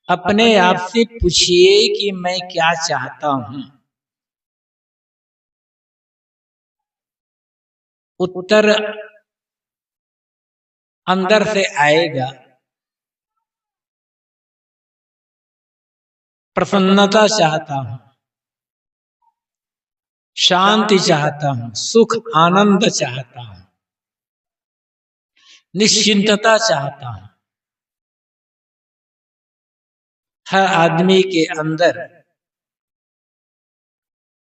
अपने आप से पूछिए कि मैं क्या चाहता हूं। उत्तर अंदर से आएगा। प्रसन्नता चाहता हूं, शांति चाहता हूं, सुख आनंद चाहता हूं, निश्चिंतता चाहता हूं। हर आदमी के अंदर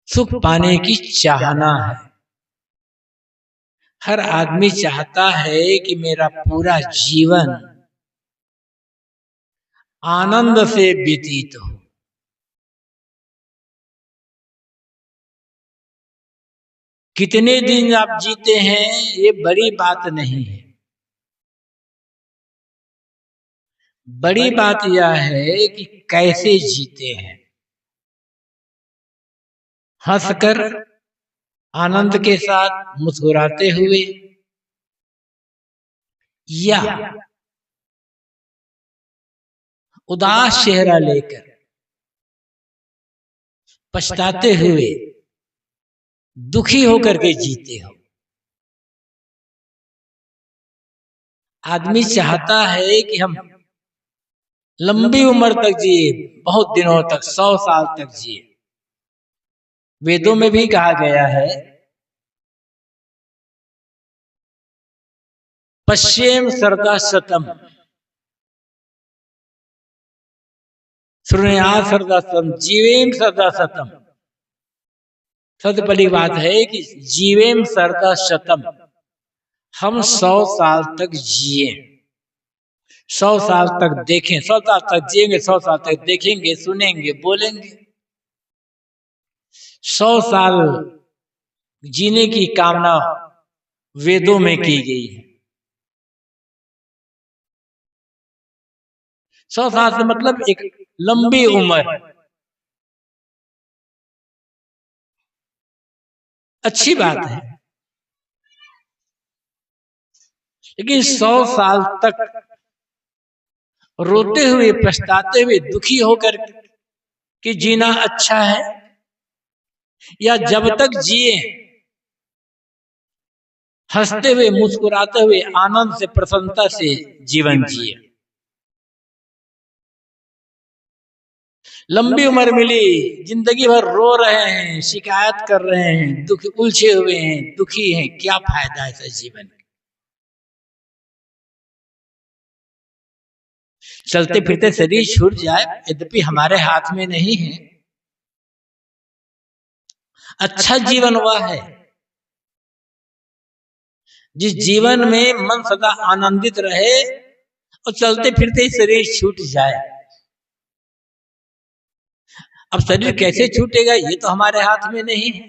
सुख पाने की चाहना है। हर आदमी चाहता है कि मेरा पूरा जीवन आनंद से व्यतीत हो। कितने दिन आप जीते हैं ये बड़ी बात नहीं है। बड़ी बात यह है कि कैसे जीते हैं। हंसकर, आनंद के साथ, मुस्कुराते हुए, या उदास चेहरा लेकर, पछताते हुए, दुखी होकर के जीते हो। आदमी चाहता है कि हम लंबी उम्र तक जिए, बहुत दिनों तक, 100 साल तक जिए। वेदों में भी कहा गया है, पश्येम सर्दा शतम, श्रृणुयात् सर्दा शतम, जीवेम सर्दा शतम। सत्य बड़ी बात है कि जीवेम सर्दा शतम, हम 100 साल तक जिए, 100 साल तक देखें, 100 साल तक जिएंगे, 100 साल तक देखेंगे, सुनेंगे, बोलेंगे। 100 साल जीने की कामना वेदों में की गई है। 100 साल से मतलब एक लंबी उम्र, अच्छी बात है। लेकिन 100 साल तक रोते हुए, पछताते हुए, दुखी होकर कि जीना अच्छा है, या जब तक जिए हंसते हुए, मुस्कुराते हुए, आनंद से, प्रसन्नता से जीवन जिए। लंबी उम्र मिली, जिंदगी भर रो रहे हैं, शिकायत कर रहे हैं, दुख, उलझे हुए हैं, दुखी हैं, क्या फायदा ऐसा जीवन का। चलते फिरते शरीर छूट जाए, यद्यपि हमारे हाथ में नहीं है। अच्छा जीवन वह है जिस जीवन में मन सदा आनंदित रहे और चलते फिरते शरीर छूट जाए। अब शरीर कैसे छूटेगा ये तो हमारे हाथ में नहीं है,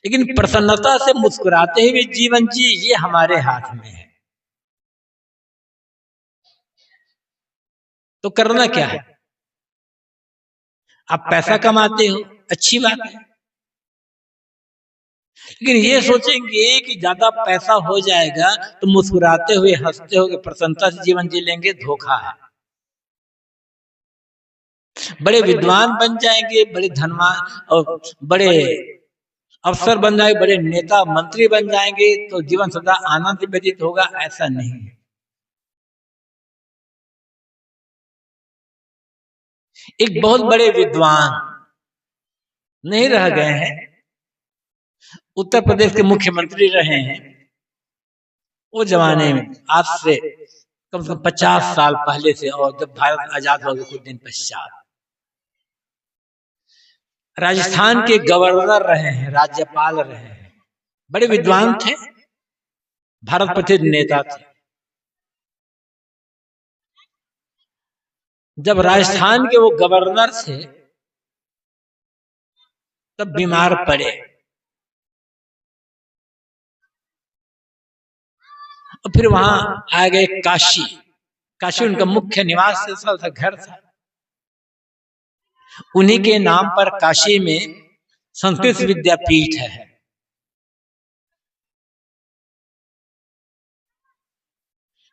लेकिन प्रसन्नता से मुस्कुराते हुए जीवन जी, ये हमारे हाथ में है। तो करना क्या है? आप पैसा कमाते हो, अच्छी बात है, लेकिन ये सोचेंगे कि ज्यादा पैसा हो जाएगा तो मुस्कुराते हुए, हंसते हुए, प्रसन्नता से जीवन जी लेंगे, धोखा है। बड़े विद्वान बन जाएंगे, बड़े धनवान और बड़े अफसर बन जाएंगे, बड़े नेता मंत्री बन जाएंगे तो जीवन सदा आनंद व्यतीत होगा, ऐसा नहीं है। एक बहुत बड़े विद्वान नहीं रह गए हैं, उत्तर प्रदेश के मुख्यमंत्री रहे हैं। वो जमाने में, आज से कम से कम 50 साल पहले से, और जब भारत आजाद हो गया कुछ दिन पश्चात, राजस्थान के गवर्नर रहे हैं, राज्यपाल रहे हैं, बड़े विद्वान थे, भारत प्रसिद्ध नेता थे। जब राजस्थान के वो गवर्नर थे तब बीमार पड़े, और फिर वहां आ गए काशी। काशी उनका मुख्य निवास स्थल था, घर था। उन्हीं के नाम पर काशी में संस्कृत विद्यापीठ है।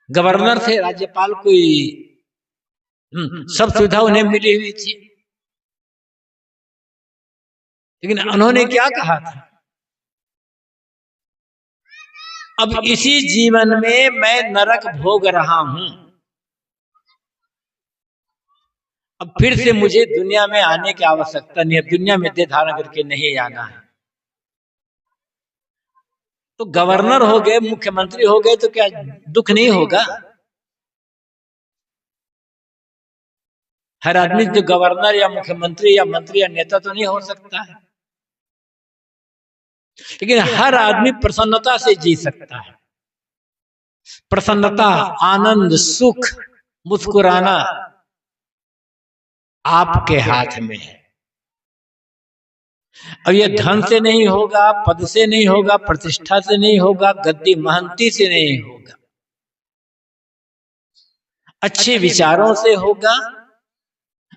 गवर्नर थे, राज्यपाल कोई सब सुविधा उन्हें मिली हुई थी, लेकिन उन्होंने क्या कहा था, अब इसी जीवन में मैं नरक भोग रहा हूं, अब फिर से मुझे दुनिया में आने की आवश्यकता नहीं है, दुनिया में देह धारण करके नहीं आना है। तो गवर्नर हो गए, मुख्यमंत्री हो गए तो क्या दुख नहीं होगा? हर आदमी जो गवर्नर या मुख्यमंत्री या मंत्री या नेता तो नहीं हो सकता है, लेकिन हर आदमी प्रसन्नता से जी सकता है। प्रसन्नता, आनंद, सुख, मुस्कुराना आपके हाथ में है। अब ये धन से नहीं होगा, पद से नहीं होगा, प्रतिष्ठा से नहीं होगा, गद्दी महंती से नहीं होगा, अच्छे विचारों से होगा,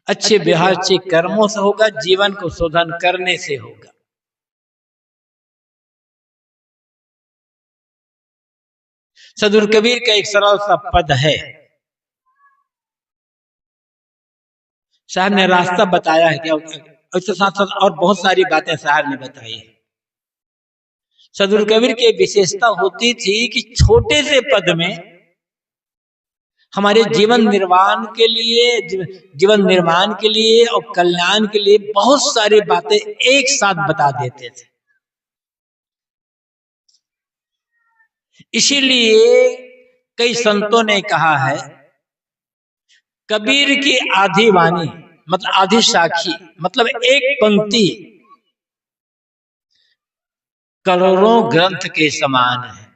अच्छे व्यवहार, अच्छे कर्मों से होगा, जीवन को शोधन करने से होगा। सदगुरु कबीर का एक सरल सा पद है, साहब ने रास्ता बताया है क्या, उसके साथ साथ और बहुत सारी बातें साहब ने बताई है। सदगुरु कबीर की विशेषता होती थी कि छोटे से पद में हमारे जीवन निर्माण के लिए और कल्याण के लिए बहुत सारी बातें एक साथ बता देते थे। इसीलिए कई संतों ने कहा है, कबीर की आधी वाणी मतलब आधी साखी मतलब एक पंक्ति करोड़ों ग्रंथ के समान है।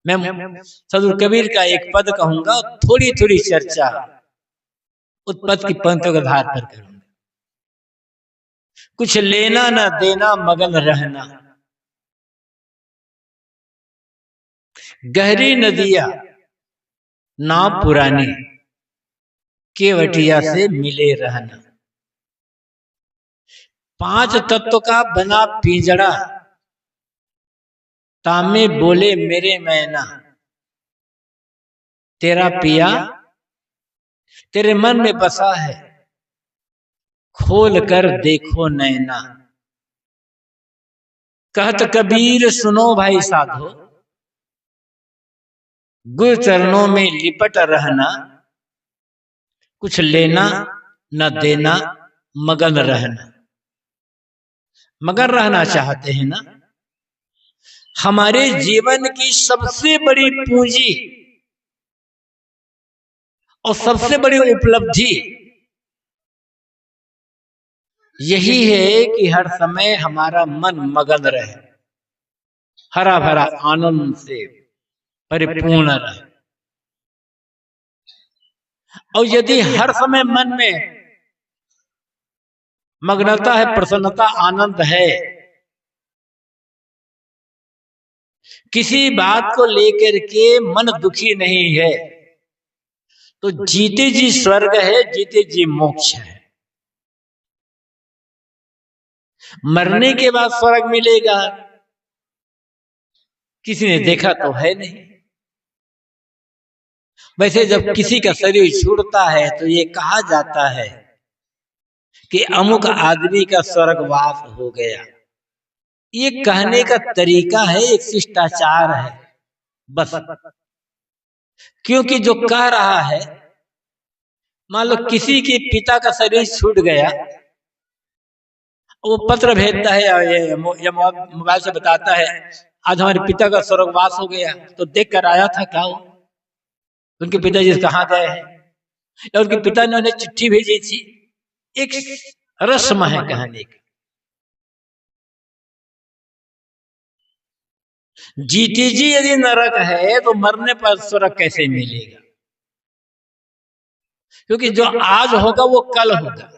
मैं सदगुरु कबीर का एक पद कहूंगा, थोड़ी थोड़ी चर्चा उस पद की पंक्तियों के आधार पर करूंगा। कुछ लेना न देना मगन रहना, गहरी नदिया नाव पुरानी, केवटिया से मिले रहना। पांच तत्व का बना पिंजड़ा, तामे बोले मेरे मैना, तेरा पिया तेरे मन में बसा है, खोल कर देखो नैना। कहत कबीर सुनो भाई साधो, गुरु चरणों में लिपट रहना, कुछ लेना न देना मगन रहना। मगन रहना चाहते हैं ना? हमारे जीवन की सबसे बड़ी पूंजी और सबसे बड़ी उपलब्धि यही है कि हर समय हमारा मन मगन रहे, हरा भरा आनंद से परिपूर्ण रहे। और यदि हर समय मन में मग्नता है, प्रसन्नता, आनंद है, किसी बात को लेकर के मन दुखी नहीं है, तो जीते जी स्वर्ग है, जीते जी मोक्ष है। मरने के बाद स्वर्ग मिलेगा किसी ने देखा तो है नहीं। वैसे जब किसी का शरीर छूटता है तो ये कहा जाता है कि अमुक आदमी का स्वर्गवास हो गया। ये कहने का तरीका है, एक शिष्टाचार है बस। क्योंकि जो कह रहा है, मान लो किसी के पिता का शरीर छूट गया, वो पत्र भेजता है या मोबाइल से बताता है आज हमारे पिता का स्वर्गवास हो गया, तो देख कर आया था क्या वो, उनके पिताजी कहाँ गए हैं, या उनके पिता ने उन्हें चिट्ठी भेजी थी। एक रस्म है कहने का। जीते जी यदि नरक है तो मरने पर स्वर्ग कैसे मिलेगा? क्योंकि जो आज होगा वो कल होगा।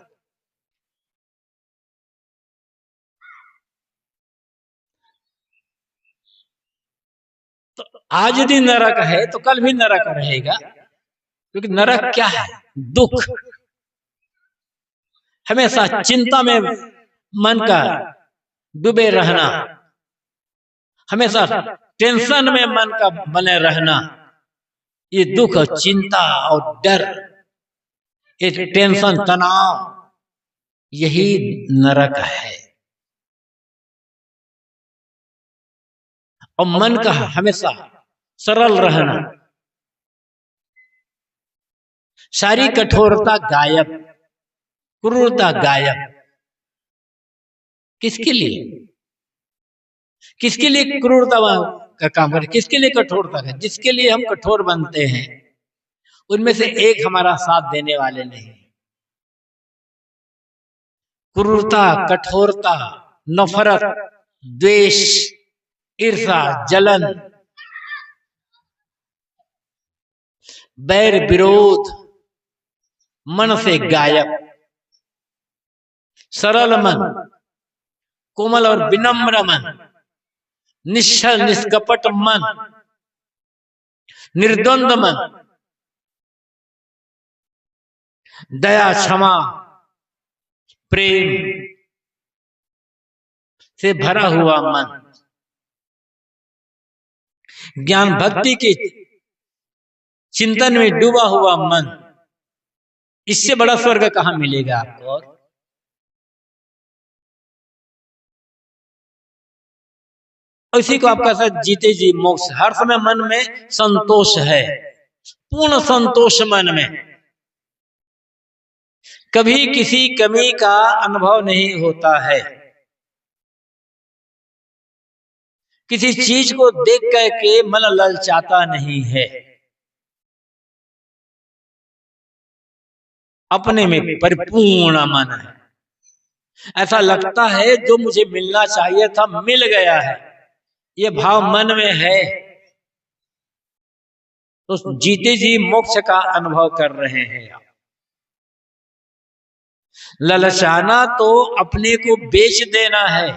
तो आज यदि नरक है तो कल भी नरक रहेगा, क्योंकि नरक क्या है? दुख, हमेशा चिंता में मन का डूबे रहना, हमेशा टेंशन में मन का बने रहना, ये दुख, चिंता और डर, ये टेंशन, तनाव, यही नरक है। और मन का हमेशा सरल रहना, सारी कठोरता गायब, क्रूरता गायब। किसके लिए? किसके लिए क्रूरता का काम करें? किसके लिए कठोरता का? जिसके लिए हम कठोर बनते हैं उनमें से एक हमारा साथ देने वाले नहीं। क्रूरता, कठोरता, नफरत, द्वेष, ईर्ष्या, जलन, बैर विरोध मन से गायब। सरल मन, कोमल और विनम्र मन, निश्चल निष्कपट मन, निर्द्वंद मन, दया, क्षमा, प्रेम से भरा हुआ मन, ज्ञान भक्ति के चिंतन में डूबा हुआ मन, इससे बड़ा स्वर्ग कहां मिलेगा आपको? और इसी को आपका साथ जीते जी मोक्ष। हर समय मन में संतोष है, पूर्ण संतोष मन में, कभी किसी कमी का अनुभव नहीं होता है। किसी चीज को देख करके मन ललचाता नहीं है, अपने में परिपूर्ण मन है। ऐसा लगता है जो मुझे मिलना चाहिए था मिल गया है, ये भाव मन में है, तो जीते जी मोक्ष का अनुभव कर रहे हैं आप। ललचाना तो अपने को बेच देना है।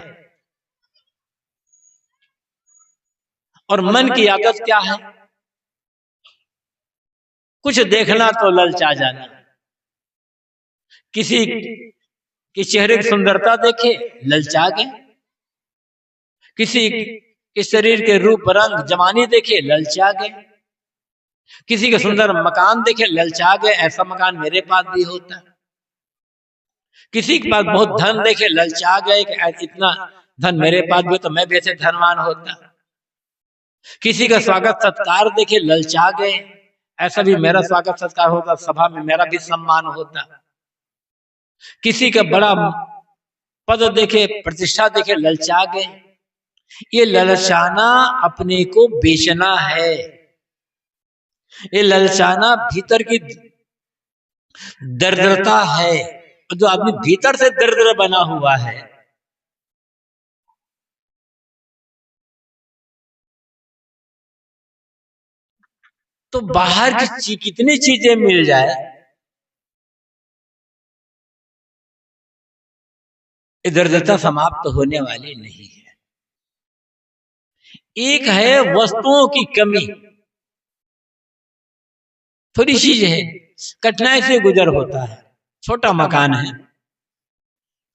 और मन की आदत क्या है? कुछ देखना तो ललचा जाना। किसी के चेहरे की सुंदरता देखे ललचा गए, किसी के शरीर के रूप रंग जवानी देखे ललचा गए, किसी के सुंदर मकान देखे ललचा गए, ऐसा मकान मेरे पास भी होता। किसी के पास बहुत धन देखे ललचा गए कि इतना धन मेरे पास भी तो मैं भी ऐसे धनवान होता। किसी का स्वागत सत्कार देखे ललचा गए, ऐसा भी मेरा स्वागत सत्कार होता, सभा में मेरा भी सम्मान होता। किसी का बड़ा पद देखे, प्रतिष्ठा देखे ललचा गए। ये ललचाना अपने को बेचना है। ये ललचाना भीतर की दरिद्रता है। जो आदमी भीतर से दरिद्र बना हुआ है, तो बाहर की कितनी चीजें मिल जाए, ये दरिद्रता समाप्त होने वाली नहीं है। एक है वस्तुओं की कमी, थोड़ी चीज है, कठिनाई से गुजर होता है, छोटा मकान है,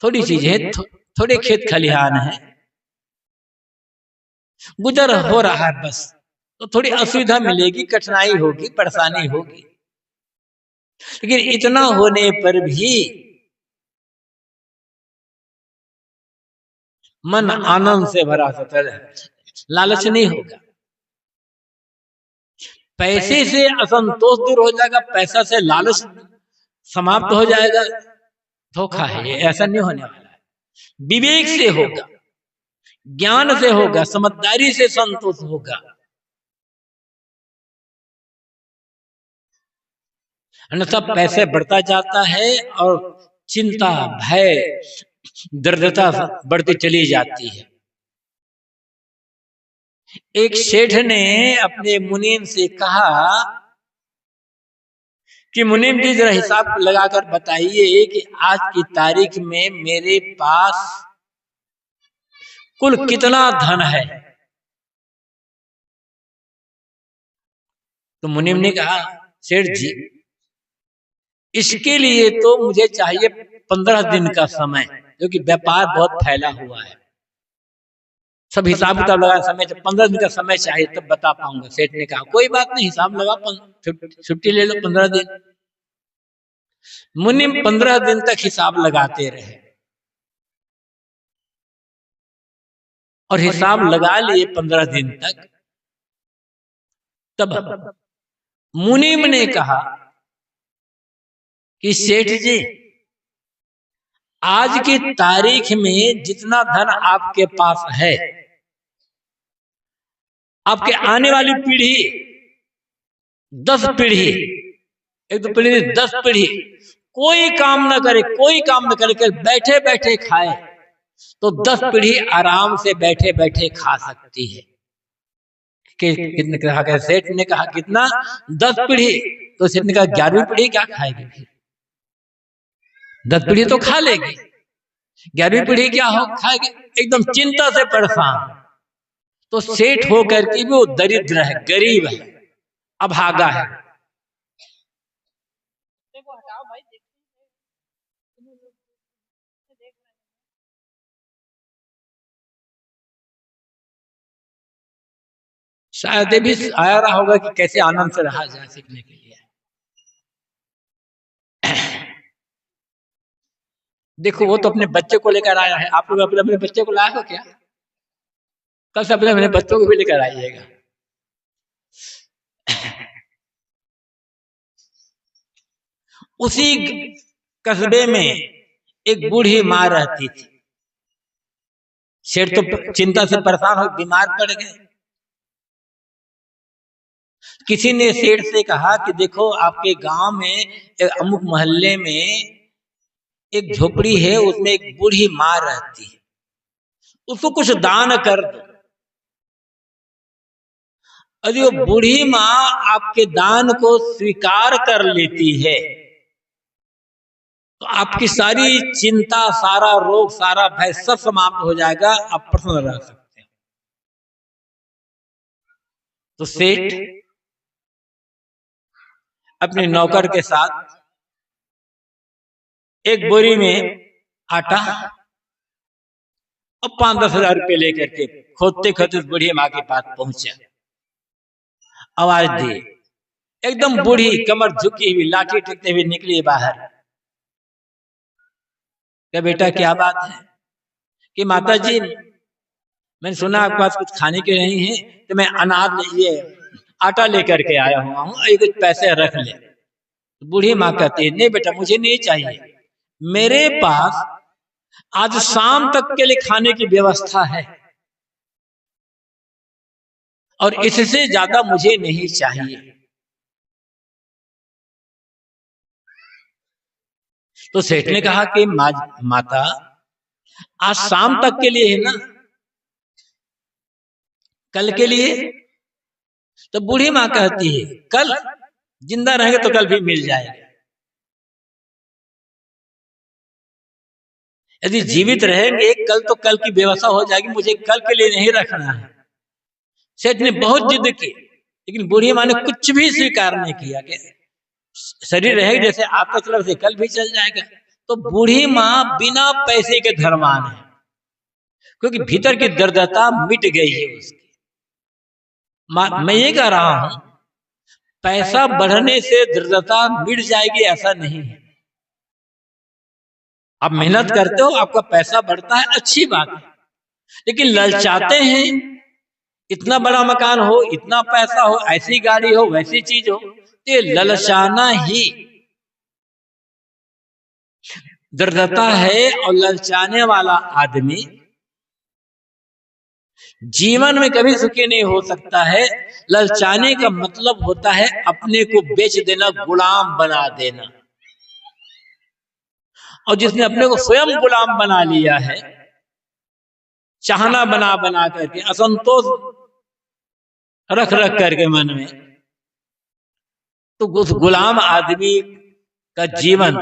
थोड़ी चीज है, थोड़े खेत खलिहान है, गुजर हो रहा है बस, तो थोड़ी असुविधा मिलेगी, कठिनाई होगी, परेशानी होगी, लेकिन इतना होने पर भी मन आनंद से भरा सतल है, लालच नहीं होगा। पैसे से असंतोष दूर हो जाएगा, पैसा से लालच समाप्त हो जाएगा, धोखा है ये, ऐसा नहीं होने वाला है। विवेक से होगा, ज्ञान से होगा, समझदारी से संतोष होगा। अन्यथा पैसे बढ़ता जाता है और चिंता, भय, दरिद्रता बढ़ती चली जाती है। एक सेठ ने अपने मुनीम से कहा कि मुनीम जी जरा हिसाब लगाकर बताइए कि आज की तारीख में मेरे पास कुल कितना धन है। तो मुनीम ने कहा, सेठ जी इसके लिए तो मुझे चाहिए 15 दिन का समय, क्योंकि व्यापार बहुत फैला हुआ है। सब हिसाब किताब लगा, समय 15 दिन का समय चाहिए तब बता पाऊंगा। सेठ ने कहा कोई बात नहीं, हिसाब लगा, छुट्टी ले लो 15 दिन। मुनि 15 दिन तक हिसाब लगाते रहे और हिसाब लगा लिए 15 दिन तक। तब मुनि ने कहा कि सेठ जी, आज की तारीख में जितना धन आपके पास है, आपके आने वाली पीढ़ी 10 पीढ़ी, एक दो पीढ़ी 10 पीढ़ी कोई काम ना करे, कोई काम ना करे, बैठे बैठे खाए तो 10 पीढ़ी आराम से बैठे बैठे खा सकती है। कितने कहा? सेठ ने कहा कितना? 10 पीढ़ी। तो सेठ ने कहा 11वीं पीढ़ी क्या खाएगी फिर? 10 पीढ़ी तो खा लेगी, 11वीं पीढ़ी क्या हो खाएगी? एकदम चिंता से परेशान। तो सेठ होकर के भी वो दरिद्र है, गरीब है, अभागा है। शायद भी आया रहा होगा कि कैसे आनंद से रहा जाए सीखने के लिए। देखो वो तो अपने बच्चे को लेकर आया है, आप लोग अपने अपने बच्चे को लाए हो क्या? कल से अपने बच्चों को भी लेकर आइएगा। उसी कस्बे में एक बूढ़ी माँ रहती थी। सेठ तो चिंता से परेशान हो बीमार पड़ गए। किसी ने सेठ से कहा कि देखो आपके गांव में एक अमुक मोहल्ले में एक झोपड़ी है, उसमें एक बूढ़ी माँ रहती है, उसको कुछ दान कर दो। यदि वो बूढ़ी माँ आपके दान को स्वीकार कर लेती है तो आपकी सारी चिंता, सारा रोग, सारा भय सब समाप्त हो जाएगा, आप प्रसन्न रह सकते हैं। तो सेठ अपने नौकर के साथ एक बोरी में आटा और 5-10 हजार रुपये लेकर के खोदते खोदते बूढ़ी माँ के पास पहुंचा। आवाज दी, एकदम बूढ़ी कमर झुकी हुई, लाठी टेकते हुए निकली बाहर। क्या बेटा क्या बात है? कि माता जी मैंने सुना आपके पास कुछ खाने के नहीं है, तो मैं अनाज ये आटा लेकर के आया हुआ हूँ, कुछ पैसे रख ले। बूढ़ी माँ कहती है नहीं बेटा मुझे नहीं चाहिए, मेरे पास आज शाम तक के लिए खाने की व्यवस्था है और इससे ज्यादा मुझे नहीं चाहिए। तो सेठ ने कहा कि माता आज शाम तक के लिए है ना, कल के लिए? तो बूढ़ी माँ कहती है कल जिंदा रहेंगे तो कल भी मिल जाएगा, यदि जीवित रहेंगे कल तो कल की व्यवस्था हो जाएगी, मुझे कल के लिए नहीं रखना है। सेठ ने बहुत जिद की लेकिन बूढ़ी माँ ने कुछ भी स्वीकार नहीं किया कि शरीर रहेगा जैसे आपका चला वैसे कल भी चल जाएगा। तो बूढ़ी माँ बिना पैसे के धर्मान है, क्योंकि भीतर की दर्दता मिट गई है उसकी। मैं ये कह रहा हूं पैसा बढ़ने से दर्दता मिट जाएगी ऐसा नहीं है। आप मेहनत करते हो, आपका पैसा बढ़ता है, अच्छी बात है, लेकिन ललचाते हैं इतना बड़ा मकान हो, इतना पैसा हो, ऐसी गाड़ी हो, वैसी चीज हो, ये ललचाना ही दर्दता है। और ललचाने वाला आदमी जीवन में कभी सुखी नहीं हो सकता है। ललचाने का मतलब होता है अपने को बेच देना, गुलाम बना देना। और जिसने अपने को स्वयं गुलाम बना लिया है, चाहना बना बना करके, असंतोष रख रख करके मन में, तो उस गुलाम आदमी का जीवन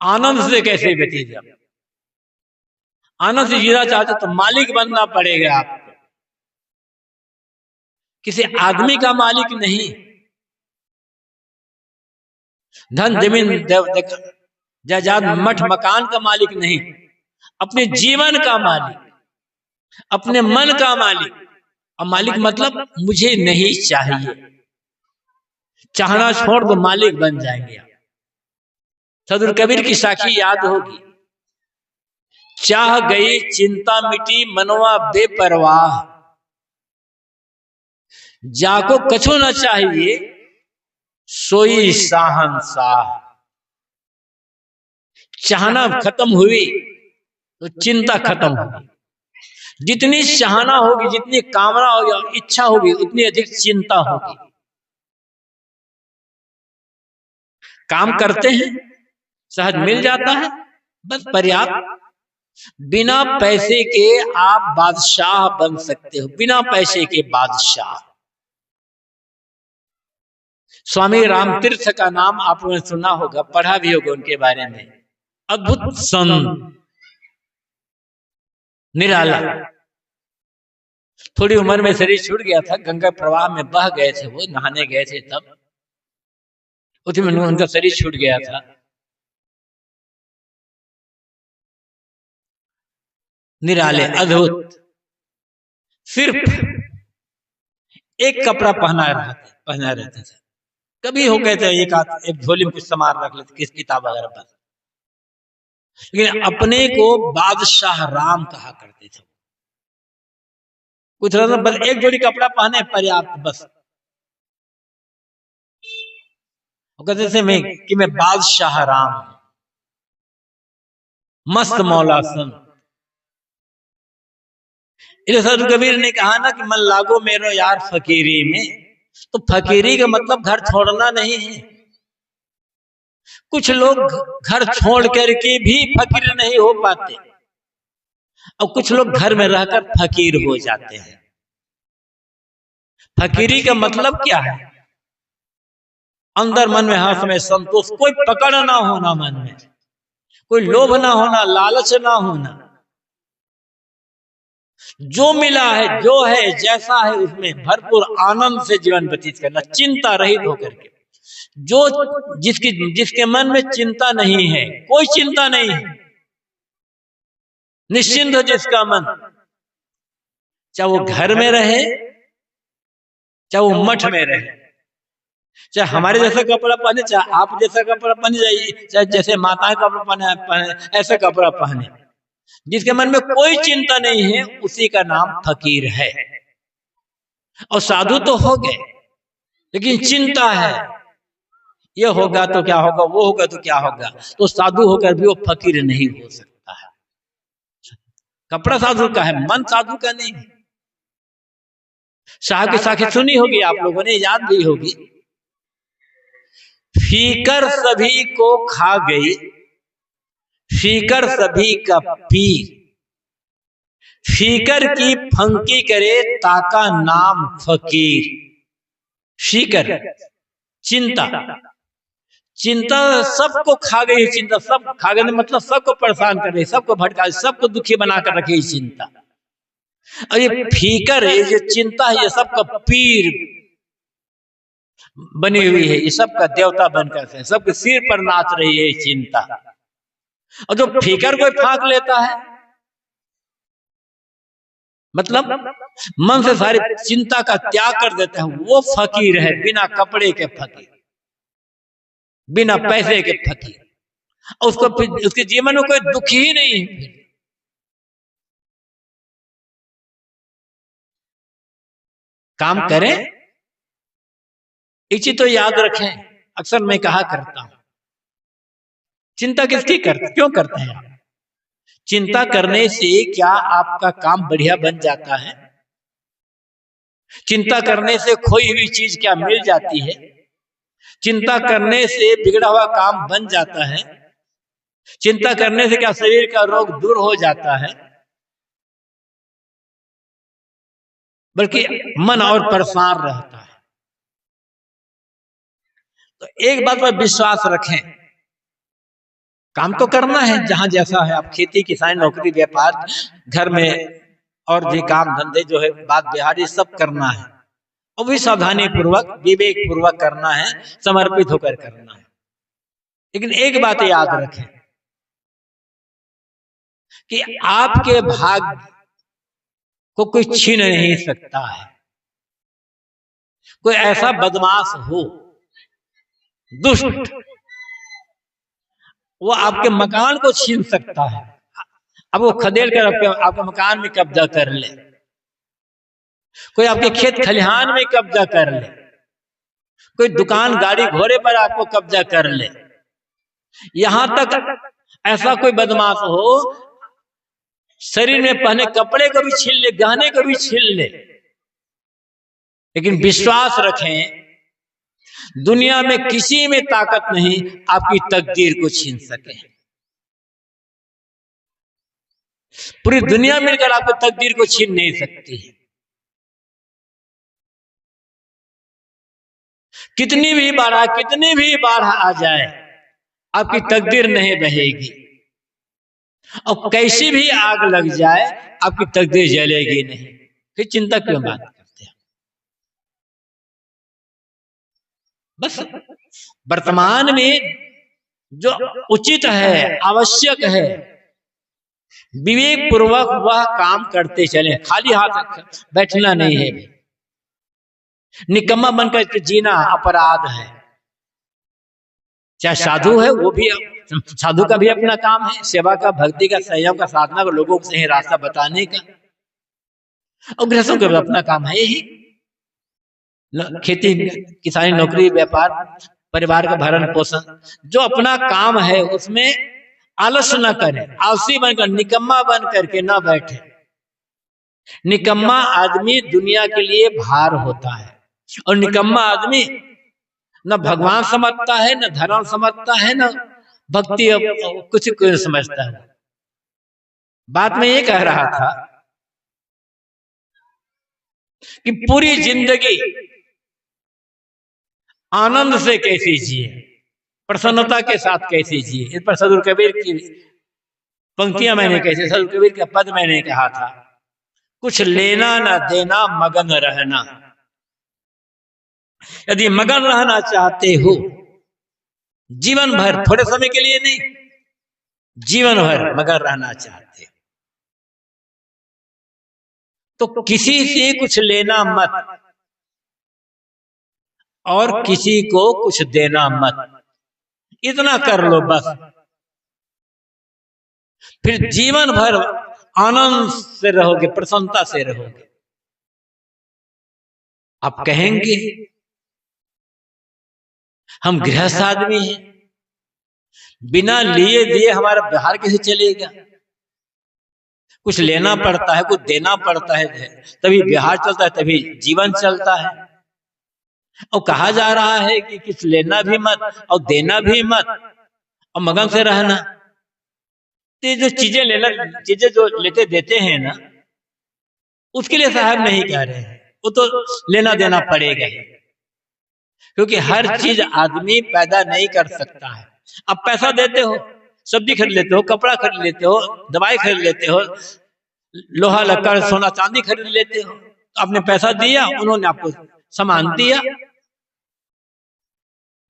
आनंद से कैसे व्यतीत? आनंद से जीना चाहते तो मालिक बनना पड़ेगा आपको, किसी आदमी का मालिक नहीं, धन जमीन जायदाद मठ मकान का मालिक नहीं, अपने जीवन का मालिक। अपने मन का मालिक। अब मालिक मतलब मुझे नहीं चाहिए, चाहना छोड़ दो, मालिक बन जाएंगे आप। सदगुरु कबीर की साखी याद होगी, चाह गई चिंता मिटी मनवा बेपरवाह, जाको कछु न चाहिए सोई शाहंशाह। चाहना खत्म हुई तो चिंता खत्म होगी। जितनी चाहना होगी, जितनी कामना होगी, इच्छा होगी, उतनी अधिक चिंता होगी। काम करते हैं, सहज मिल जाता है, बस पर्याप्त। बिना पैसे के आप बादशाह बन सकते हो, बिना पैसे के बादशाह। स्वामी रामतीर्थ का नाम आपने सुना होगा, पढ़ा भी होगा उनके बारे में। अद्भुत संत, निराला। थोड़ी उम्र में शरीर छूट गया था, गंगा प्रवाह में बह गए थे, वो नहाने गए थे, तब उसमें उनका शरीर छूट गया था। निराले, अद्भुत, सिर्फ एक कपड़ा पहना रहते थे। कभी हो गए थे एक झोली में कुछ सामान रख लेते, किस किताब वगैरह पर, लेकिन अपने को बादशाह राम कहा करते थे। कुछ रहता बस एक जोड़ी कपड़ा पहने पर्याप्त, बस कहते थे मैं बादशाह राम, मस्त मौला संत। सदगुरु कबीर ने कहा ना कि मन लागो मेरो यार फकीरी में, तो फकीरी का मतलब घर छोड़ना नहीं है। कुछ लोग घर छोड़ करके भी फकीर नहीं हो पाते, और कुछ लोग घर में रहकर फकीर हो जाते हैं। फकीरी का मतलब क्या है? अंदर मन में हर समय संतोष, कोई पकड़ ना होना मन में, कोई लोभ ना होना, लालच ना होना। जो मिला है, जो है, जैसा है, उसमें भरपूर आनंद से जीवन व्यतीत करना, चिंता रहित होकर के। जो जिसके मन में चिंता नहीं है, कोई चिंता नहीं है, निश्चिंत हो जिसका मन, चाहे वो घर में रहे, चाहे वो मठ में रहे, चाहे हमारे जैसा कपड़ा पहने, चाहे आप जैसा कपड़ा पहने जाइए, चाहे जैसे माताएं कपड़ा पहने ऐसा कपड़ा पहने, जिसके मन में कोई चिंता नहीं है, उसी का नाम फकीर है। और साधु तो हो गए, लेकिन चिंता है, ये होगा तो क्या होगा, वो होगा तो क्या होगा, तो साधु होकर भी वो फकीर नहीं हो सकता है। कपड़ा साधु का है, मन साधु का नहीं। शाह की साखी सुनी होगी आप लोगों ने, याद भी होगी, फीकर सभी को खा गई, फीकर सभी का पीर, फीकर की फंकी करे ताका नाम फकीर। फीकर चिंता, चिंता सबको खा गई, चिंता सब खा गई मतलब सबको परेशान कर रही, सबको भटका, सबको दुखी बनाकर रखी चिंता। और ये फीकर है, ये चिंता है, ये सबका पीर बनी हुई है, ये सबका देवता बनकर है, सबके सिर पर नाच रही है चिंता। और जो फीकर को फांक लेता है, मतलब मन से सारी चिंता का त्याग कर देता है, वो फकीर है, बिना कपड़े के फकीर, बिना पैसे के फकीर। उसको उसके जीवन में कोई दुख ही नहीं है। काम करें, एक चीज तो याद रखें, अक्सर मैं कहा करता हूं, चिंता किसकी करते, क्यों करते हैं आप? चिंता करने से क्या आपका काम बढ़िया बन जाता है? चिंता करने से खोई हुई चीज क्या मिल जाती है? चिंता करने से बिगड़ा हुआ काम बन जाता है? चिंता करने से क्या शरीर का रोग दूर हो जाता है? बल्कि मन और परेशान रहता है। तो एक बात पर विश्वास रखें, काम तो करना है जहां जैसा है, आप खेती किसानी नौकरी व्यापार घर में और भी काम धंधे जो है बात बिहार, ये सब करना है, और भी सावधानी पूर्वक विवेक पूर्वक करना है, समर्पित होकर करना है। लेकिन एक बात याद रखें कि आपके भाग्य को कोई छीन नहीं सकता है। कोई ऐसा बदमाश हो, दुष्ट, वो आपके मकान को छीन सकता है। अब वो खदेड़ कर आपके मकान में कब्जा कर ले, कोई आपके खेत खलिहान में कब्जा कर ले, कोई दुकान गाड़ी घोड़े पर आपको कब्जा कर ले। यहां तक ऐसा कोई बदमाश हो शरीर में पहने कपड़े को भी छीन ले, गहने को भी छीन ले। लेकिन विश्वास रखें, दुनिया में किसी में ताकत नहीं आपकी तकदीर को छीन सके। पूरी दुनिया मिलकर आपकी तकदीर को छीन नहीं सकती। कितनी भी बाढ़ आ जाए, आपकी तकदीर नहीं बहेगी। और कैसी भी आग लग जाए, आपकी तकदीर जलेगी नहीं। फिर चिंता क्यों बात करते हैं? बस वर्तमान में जो उचित है, आवश्यक है, विवेक पूर्वक वह काम करते चले। खाली हाथ बैठना नहीं है। निकम्मा बनकर के जीना अपराध है। चाहे साधु है, वो भी, साधु का भी अपना काम है, सेवा का, भक्ति का, संयम का, साधना का, लोगों को सही रास्ता बताने का। और गृहस्थों का भी अपना काम है ही, खेती किसानी, नौकरी, व्यापार, परिवार का भरण पोषण। जो अपना काम है उसमें आलस न करे, आलसी बनकर, निकम्मा बन करके न बैठे। निकम्मा आदमी दुनिया के लिए भार होता है, और निकम्मा आदमी न भगवान समझता है, न धर्म समझता है, न भक्ति कुछ समझता है। बात में ये कह रहा था कि पूरी जिंदगी आनंद से कैसे जिए, प्रसन्नता के साथ कैसे जिए। इस पर सदगुरु कबीर की पंक्तियां मैंने कैसे, सदगुरु कबीर का पद मैंने कहा था, कुछ लेना न देना मगन रहना। यदि मगन रहना चाहते हो जीवन भर, थोड़े समय के लिए नहीं, जीवन भर मगन रहना चाहते हो, तो किसी से कुछ लेना मत और किसी को कुछ देना मत। इतना कर लो बस, फिर जीवन भर आनंद से रहोगे, प्रसन्नता से रहोगे। आप कहेंगे हम गृहस्थ आदमी हैं, बिना लिए दिए हमारा व्यवहार कैसे चलेगा? कुछ लेना पड़ता है, कुछ देना पड़ता है, तभी व्यवहार चलता है, तभी जीवन चलता है। और कहा जा रहा है कि कुछ लेना भी मत और देना भी मत और मगन से रहना। तो जो चीजें जो लेते देते हैं ना, उसके लिए साहब नहीं कह रहे हैं, वो तो लेना देना पड़ेगा ही, क्योंकि हर चीज आदमी पैदा नहीं कर सकता है। अब पैसा देते हो, सब्जी खरीद लेते हो, कपड़ा खरीद लेते हो, दवाई खरीद लेते हो, लोहा लक्कड़ सोना चांदी खरीद लेते हो। आपने पैसा दिया, उन्होंने आपको सामान दिया,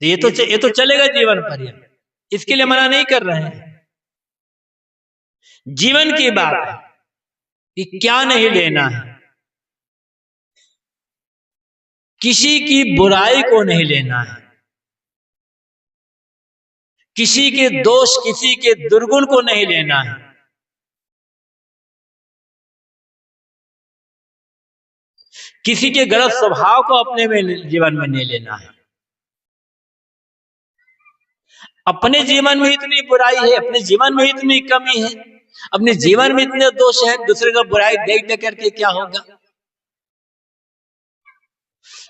ये तो चलेगा जीवन पर्यंत, इसके लिए मना नहीं कर रहे हैं। जीवन की बात है कि क्या नहीं लेना है, किसी की बुराई को नहीं लेना है, किसी के दोष, किसी के दुर्गुण को नहीं लेना है। किसी के गलत स्वभाव को अपने में जीवन में नहीं लेना है। अपने जीवन में इतनी बुराई है, अपने जीवन में इतनी कमी है, अपने जीवन में इतने दोष है, दूसरे का बुराई देख देख करके क्या होगा?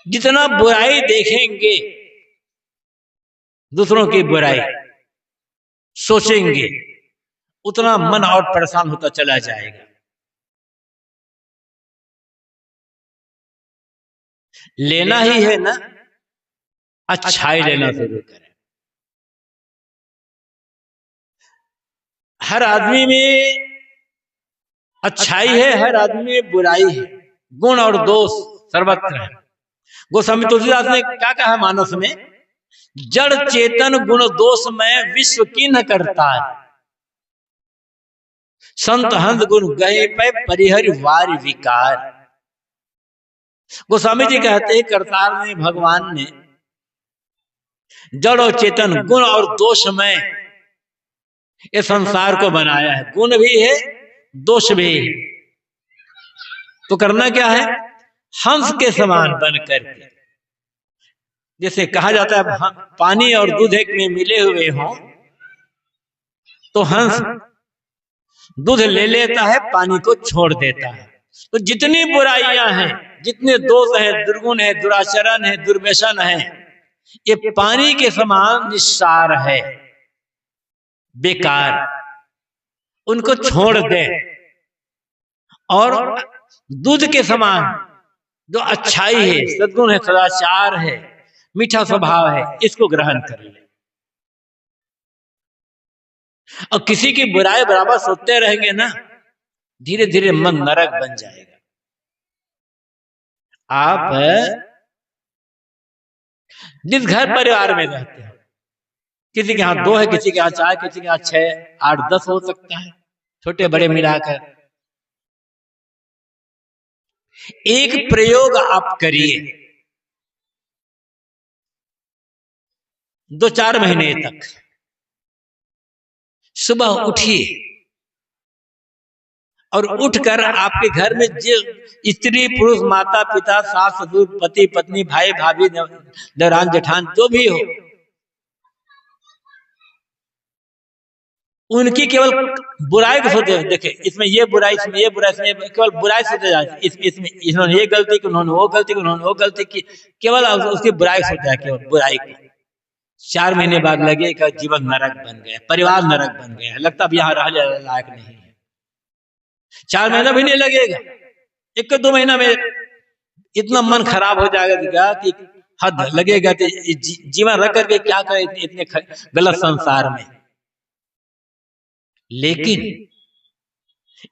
जितना बुराई देखेंगे, दूसरों की बुराई सोचेंगे, उतना मन और परेशान होता चला जाएगा। लेना ही है ना, अच्छाई लेना शुरू करें। हर आदमी में अच्छाई है, हर आदमी में बुराई है, गुण और दोष सर्वत्र है। गोस्वामी तुलसीदास ने क्या कहा मानस में, जड़ चेतन गुण दोष में विश्व की न करता है। संत हंस गुण गए पे परिहरि वारि विकार। गोस्वामी जी कहते हैं करतार ने, भगवान ने जड़ और चेतन, गुण और दोष में ये संसार को बनाया है। गुण भी है, दोष भी है। तो करना क्या है? हंस के समान बन करके, जैसे कहा जाता है पानी और दूध एक में मिले हुए हों तो हंस दूध ले लेता है, पानी को छोड़ देता है। तो जितनी बुराइयां हैं, जितने दोष हैं, दुर्गुण है, दुराचरण है, दुर्व्यसन है, ये पानी के समान निस्सार है, बेकार। उनको छोड़ दे और दूध के समान जो अच्छाई है, सद्गुण है, सदाचार है, मीठा स्वभाव है, इसको ग्रहण कर ले। और किसी की बुराई बराबर सोचते रहेंगे ना, धीरे धीरे मन नरक बन जाएगा। आप जिस घर परिवार में रहते हो, किसी के यहाँ 2 है, किसी के यहाँ 4, किसी के यहाँ 6, 8, 10 हो सकता है, छोटे बड़े मिलाकर। एक प्रयोग आप करिए 2-4 महीने तक। सुबह उठिए और उठकर आपके घर में जो स्त्री पुरुष, माता पिता, सास ससुर, पति पत्नी, भाई भाभी, दरान जेठान जो भी हो, उनकी केवल बुराई को सोचे। देखे इसमें ये बुराई, इसमें ये बुराई, इसमें केवल बुराई सोचे जाए। इसमें इन्होंने ये गलती की, उन्होंने वो गलती की, उन्होंने वो गलती की, केवल उसकी बुराई सोचा, केवल बुराई की। 4 महीने बाद लगेगा जीवन नरक बन गया, परिवार नरक बन गया, लगता अब यहाँ रहने लायक नहीं है। 4 महीना भी नहीं लगेगा, 1-2 महीना में इतना मन खराब हो जाएगा कि हद लगेगा कि जीवन रख करके क्या करे इतने गलत संसार में। लेकिन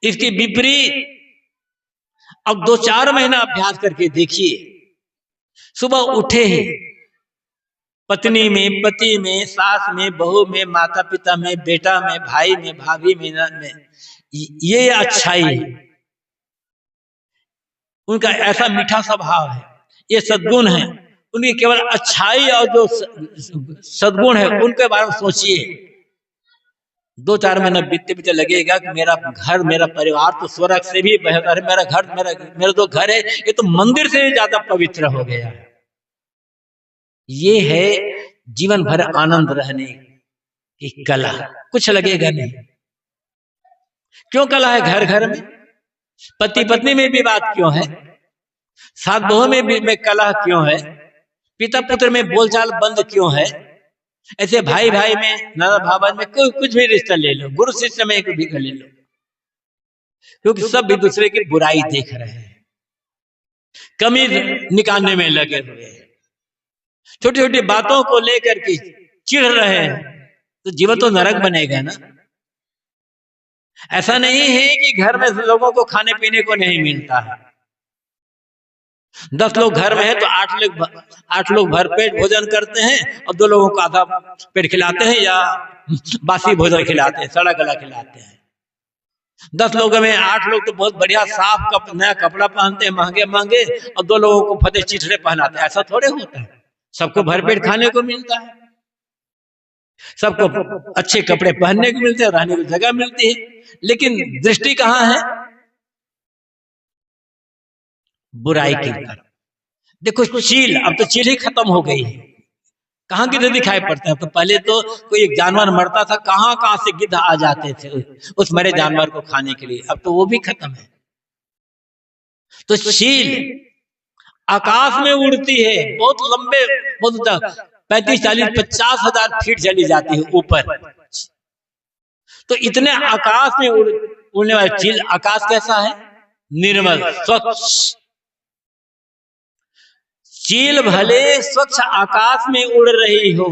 इसके विपरीत अब 2-4 महीना अभ्यास करके देखिए। सुबह उठे ही पत्नी में, पति में, सास में, बहू में, माता पिता में, बेटा में, भाई में, भाभी में ये अच्छाई है, उनका ऐसा मीठा स्वभाव है, ये सद्गुण है, उनकी केवल अच्छाई और जो सद्गुण है उनके बारे में सोचिए। 2-4 महीना बीतते बीतते लगेगा कि मेरा घर, मेरा परिवार तो स्वर्ग से भी बेहतर है। मेरा घर, मेरा जो घर है ये तो मंदिर से ज्यादा पवित्र हो गया है। ये है जीवन भर आनंद रहने की कला। कुछ लगेगा नहीं। क्यों कला है घर घर में? पति पत्नी में विवाद क्यों है? सास बहू में कला क्यों है? पिता पुत्र में बोलचाल बंद क्यों है? ऐसे भाई भाई में, नाना भाई में, कुछ भी रिश्ता ले लो, गुरु शिष्य में एक भी ले लो, क्योंकि सब एक दूसरे की बुराई देख रहे हैं, कमी निकालने में लगे हुए हैं, छोटी छोटी बातों को लेकर के चिढ़ रहे हैं, तो जीवन तो नरक बनेगा ना। ऐसा नहीं है कि घर में लोगों को खाने पीने को नहीं मिलता है। 10 लोग घर में है तो 8 लोग भरपेट भोजन करते हैं और 2 लोगों को आधा पेट खिलाते हैं या बासी भोजन खिलाते हैं, सड़ा गला खिलाते हैं। 10 लोगों में 8 लोग तो बहुत बढ़िया साफ नया कपड़ा पहनते हैं, महंगे महंगे, और 2 लोगों को फटे चिथड़े पहनाते हैं। ऐसा थोड़े होता है। सबको भरपेट खाने को मिलता है, सबको अच्छे कपड़े पहनने को मिलते हैं, रहने की जगह मिलती है, लेकिन दृष्टि कहाँ है? बुराई की तरफ। देखो चील, अब तो चील ही खत्म हो गई है, कहाँ गिद्ध दिखाई पड़ते हैं। तो पहले तो कोई एक जानवर मरता था, कहाँ कहाँ से गिद्ध आ जाते थे उस मरे जानवर को खाने के लिए, अब तो वो भी खत्म है। तो चील आकाश में उड़ती है, बहुत लंबे, बहुत 35, 40, 50 हजार फीट चली जाती है ऊपर। तो इतने आकाश में उड़ने वाले चील, आकाश कैसा है? निर्मल, स्वच्छ। चील भले स्वच्छ आकाश में उड़ रही हो,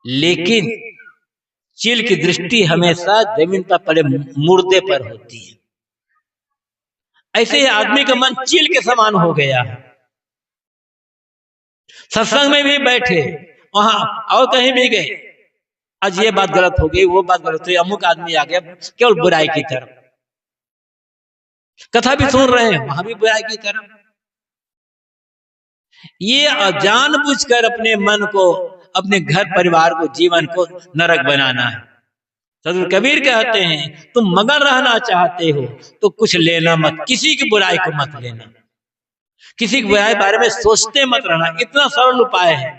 लेकिन चील की दृष्टि हमेशा जमीन पर पड़े मुर्दे पर होती है। ऐसे ही आदमी का मन चील के समान हो गया है। सत्संग में भी बैठे, वहां और कहीं भी गए, आज ये बात गलत हो गई, वो बात गलत हो गई, अमुक आदमी आ गया केवल बुराई की तरफ, कथा भी सुन रहे हैं वहां भी बुराई की तरफ। ये जानबूझकर अपने मन को, अपने घर परिवार को, जीवन को नरक बनाना है। सदगुरु कबीर कहते हैं तुम मगन रहना चाहते हो तो कुछ लेना मत, किसी की बुराई को मत लेना, किसी की बुराई बारे में सोचते मत रहना। इतना सरल उपाय है,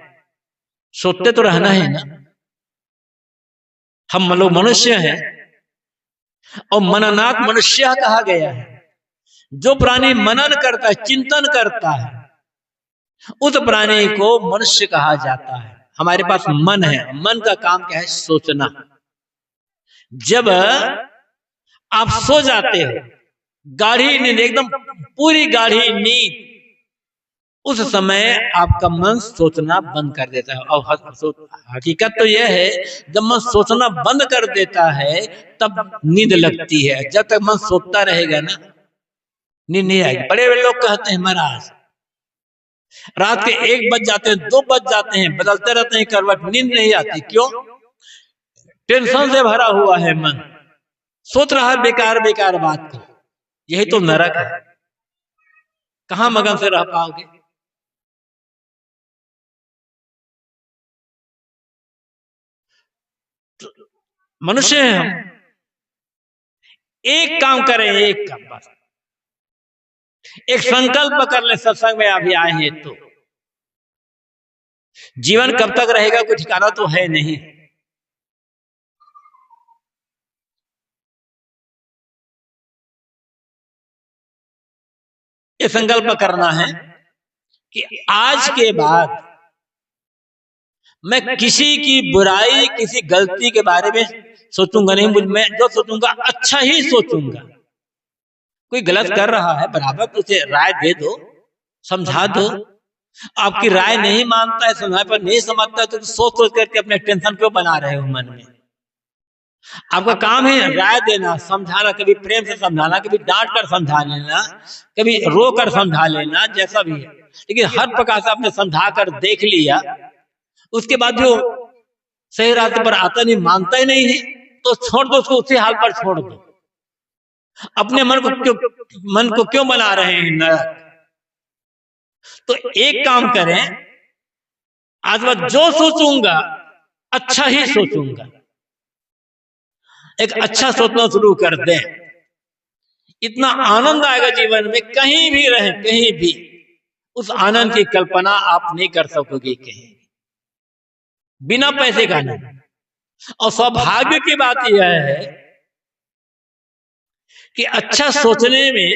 सोचते तो रहना है ना। हम लोग मनुष्य हैं और मननात् मनुष्य कहा गया है। जो प्राणी मनन करता है, चिंतन करता है, उस प्राणी को मनुष्य कहा जाता है। हमारे पास मन है, मन का काम क्या है? सोचना। जब आप सो जाते हो, गाढ़ी नींद, एकदम पूरी गाढ़ी नींद, उस समय आपका मन सोचना बंद कर देता है। और हकीकत तो यह है, जब मन सोचना बंद कर देता है तब नींद लगती है। जब तक मन सोचता रहेगा ना, नींद नहीं आएगी। बड़े बड़े लोग कहते हैं महाराज रात के 1 बज जाते हैं, 2 बज जाते हैं, बदलते रहते हैं करवट, नींद नहीं आती। क्यों? टेंशन से भरा हुआ है मन, सोच रहा है बेकार बेकार बात को। यही तो नरक है। कहां मगन से रह पाओगे? मनुष्य हैं हम, एक काम करें, एक काम, बस एक संकल्प कर ले। सत्संग में अभी आए हैं तो जीवन कब तक रहेगा कोई ठिकाना तो है नहीं। ये संकल्प करना है कि आज के बाद मैं किसी की बुराई, किसी गलती के बारे में सोचूंगा नहीं। मैं जो सोचूंगा अच्छा ही सोचूंगा। कोई गलत कर रहा है, बराबर तो उसे राय दे दो, समझा दो। आपकी राय नहीं मानता है, समझाने पर नहीं समझता, तो सोच सोच करके अपने टेंशन क्यों बना रहे हो मन में? आपका काम है राय देना, समझाना, कभी प्रेम से समझाना, कभी डांट कर समझा लेना, कभी रो कर समझा लेना, जैसा भी है। लेकिन हर प्रकार से आपने समझा कर देख लिया, उसके बाद जो सही रास्ते पर आता नहीं, मानता ही नहीं है, तो छोड़ दो उसको, उसी हाल पर छोड़ दो। अपने मन को क्यों बना रहे हैं नरक? तो एक काम करें, आज मैं जो सोचूंगा अच्छा ही सोचूंगा। एक अच्छा सोचना शुरू कर दें, इतना आनंद आएगा जीवन में। कहीं भी रहे, कहीं भी, उस आनंद की कल्पना आप नहीं कर सकोगे कहीं, बिना पैसे का नहीं। और सौभाग्य की बात यह है कि अच्छा सोचने में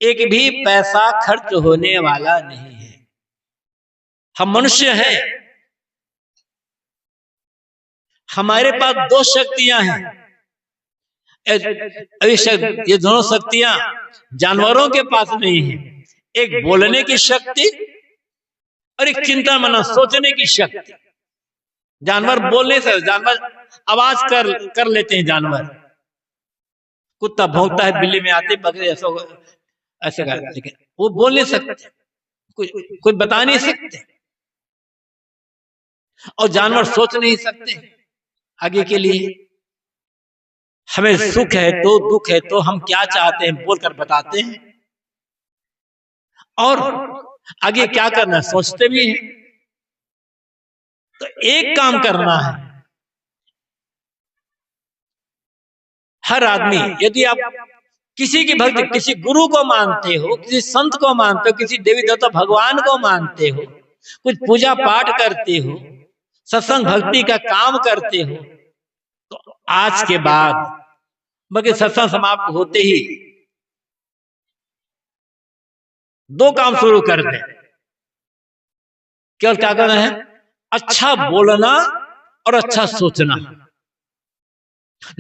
एक भी पैसा खर्च होने वाला नहीं है। हम मनुष्य हैं, हमारे पास 2 शक्तियां हैं। ये दोनों शक्तियां जानवरों के पास नहीं है। एक बोलने की शक्ति और एक चिंता मनन, सोचने की शक्ति। जानवर बोलने से, जानवर आवाज कर लेते हैं। जानवर, कुत्ता भौंकता है, बिल्ली में आते, बकरे ऐसे कर, लेकिन वो बोल नहीं सकते, कुछ बता नहीं सकते। और जानवर सोच नहीं सकते आगे के लिए। हमें सुख है तो दुख है तो हम क्या चाहते हैं बोलकर बताते हैं, और आगे क्या करना है सोचते भी हैं। तो एक काम करना है, हर आदमी, यदि आप किसी की भक्ति, किसी गुरु को मानते हो, किसी संत को मानते हो, किसी देवी देवता भगवान को मानते हो, कुछ पूजा पाठ करते हो, सत्संग भक्ति का काम करते हो, तो आज के बाद मगर सत्संग समाप्त होते ही 2 काम शुरू कर दें। केवल क्या करना है? अच्छा बोलना और अच्छा सोचना।